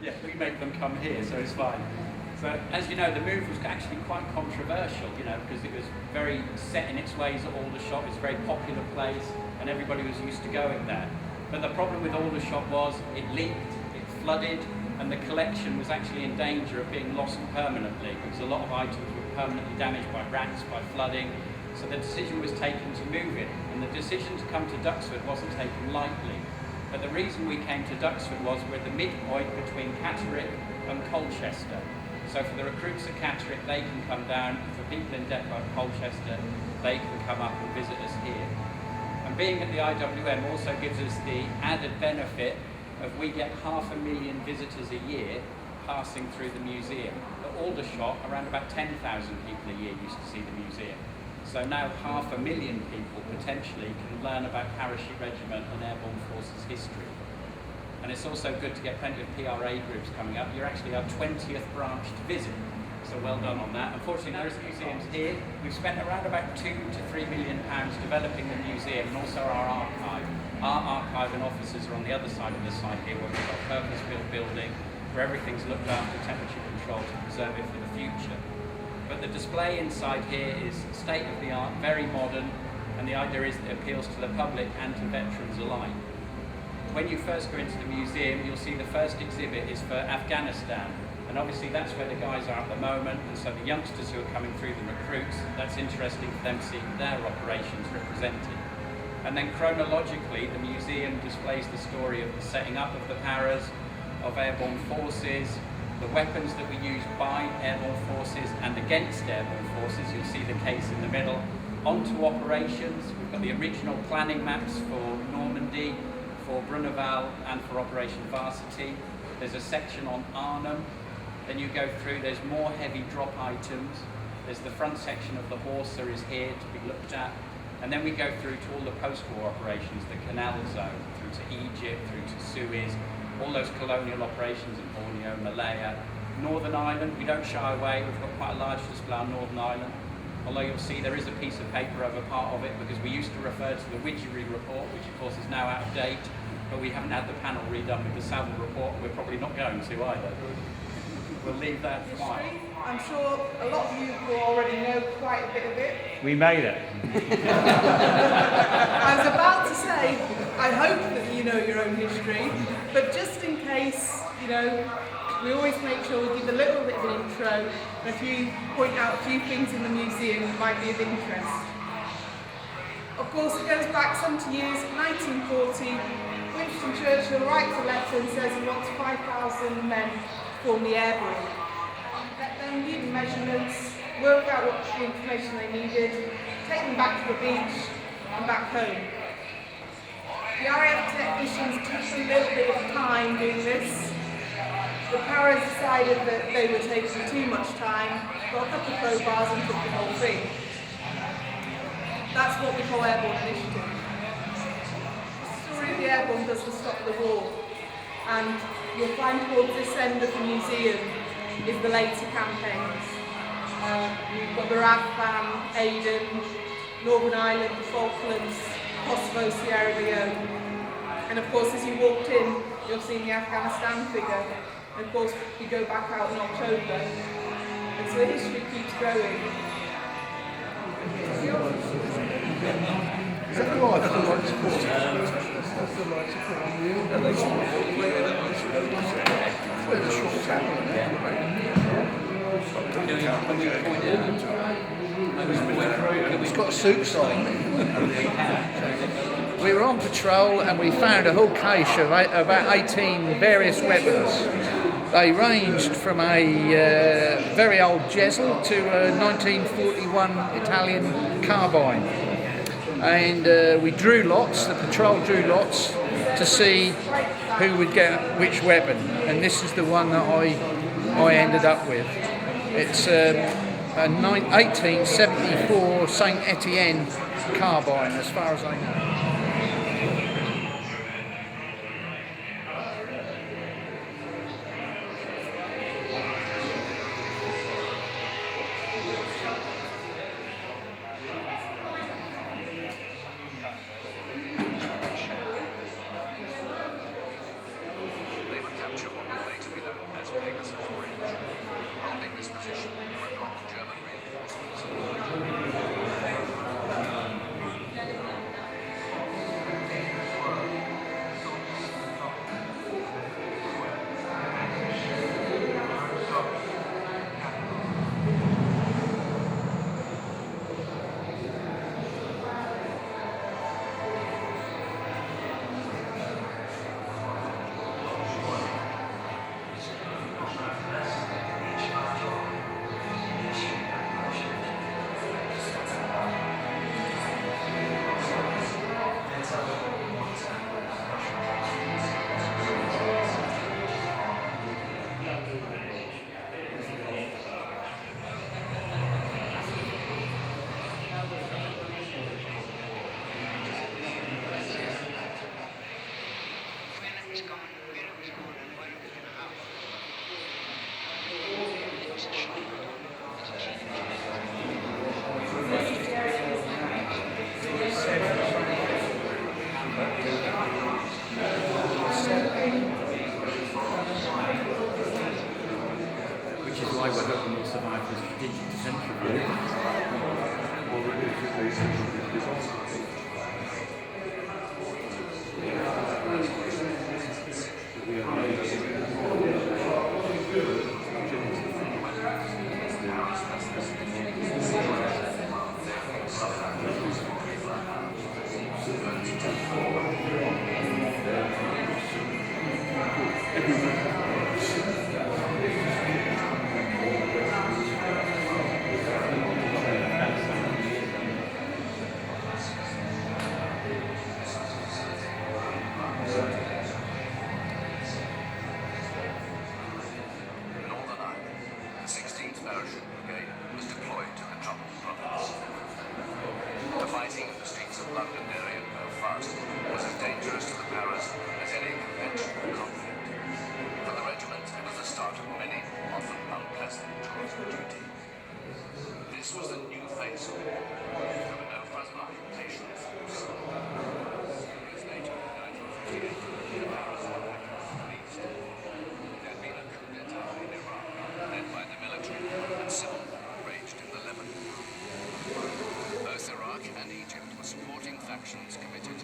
Yeah, we make them come here, so it's fine. So, as you know, the move was actually quite controversial, you know, because it was very set in its ways at Aldershot. It's a very popular place, and everybody was used to going there. But the problem with Aldershot was it leaked, it flooded, and the collection was actually in danger of being lost permanently, because a lot of items were permanently damaged by rats, by flooding. So the decision was taken to move it, and the decision to come to Duxford wasn't taken lightly. But the reason we came to Duxford was we're at the midpoint between Catterick and Colchester. So for the recruits at Catterick, they can come down. For people in Depot at Colchester, they can come up and visit us here. And being at the IWM also gives us the added benefit of we get 500,000 visitors a year passing through the museum. At Aldershot, around about 10,000 people a year used to see the museum. So now 500,000 people potentially can learn about Parachute Regiment and Airborne Forces history. And it's also good to get plenty of PRA groups coming up. You're actually our 20th branch to visit. So well done on that. Unfortunately, those museums here, we've spent around about £2 to £3 million developing the museum and also our archive. Our archive and offices are on the other side of the site here, where we've got a purpose-built building where everything's looked after, temperature controlled, to preserve it for the future. But the display inside here is state-of-the-art, very modern, and the idea is that it appeals to the public and to veterans alike. When you first go into the museum, you'll see the first exhibit is for Afghanistan, and obviously that's where the guys are at the moment, and so the youngsters who are coming through, the recruits, that's interesting for them seeing their operations represented. And then chronologically, the museum displays the story of the setting up of the paras, of airborne forces, the weapons that were used by airborne forces and against airborne forces. You'll see the case in the middle. Onto operations, we've got the original planning maps for Normandy, for Bruneval and for Operation Varsity. There's a section on Arnhem. Then you go through, there's more heavy drop items. There's the front section of the Horsa is here to be looked at. And then we go through to all the post-war operations, the Canal Zone, through to Egypt, through to Suez, all those colonial operations in Borneo, Malaya. Northern Ireland, we don't shy away. We've got quite a large display on Northern Ireland. Although you'll see there is a piece of paper over part of it, because we used to refer to the Widgery report, which of course is now out of date, but we haven't had the panel redone with the Savile report, and we're probably not going to either. We'll leave that quiet. I'm sure a lot of you will already know quite a bit of it. We made it. I was about to say, I hope that you know your own history, but just in case, you know, we always make sure we give a little bit of an intro, and if you point out a few things in the museum that might be of interest. Of course, it goes back some years, 1940, Winston Churchill writes a letter and says he wants 5,000 men to form the airborne. Let them do the measurements, work out what the information they needed, take them back to the beach and back home. The RAF technicians took a little bit of time doing this. The paras decided that they were taking too much time, got a couple of crowbars and took the whole thing. That's what we call airborne initiative. The story of the airborne doesn't stop the war, and you'll find towards this end of the museum is the later campaigns. We've got the Afghan, Aden, Northern Ireland, the Falklands, Kosovo, Sierra Leone. And of course, as you walked in, you'll see the Afghanistan figure. And of course, we go back out in October. And so the history keeps growing. Is that the light for the light support? That's the light support on you. Where's the short It's got a suit sign. We were on patrol and we found a whole cache of about 18 various weapons. They ranged from a very old Jessel to a 1941 Italian carbine. And we drew lots, the patrol drew lots to see who would get which weapon. And this is the one that I ended up with. It's a 1874 Saint Etienne carbine, as far as I know. Capture one, we're hoping will survive the strategic defence review. Northern Ireland, the 16th Parachute Brigade was deployed to the troubled province. The fighting in the streets of Londonderry and Belfast was as dangerous to the Paras as any conventional conflict. For the regiment, it was the start of many, often unpleasant tours of duty. This was a new phase of war. There were no frontline rotation force. Years later, in 1958, the Paras were released. There had been a coup d'etat in Iraq, led by the military, and civil war raged in the Lebanon. Both Iraq and Egypt were supporting factions committed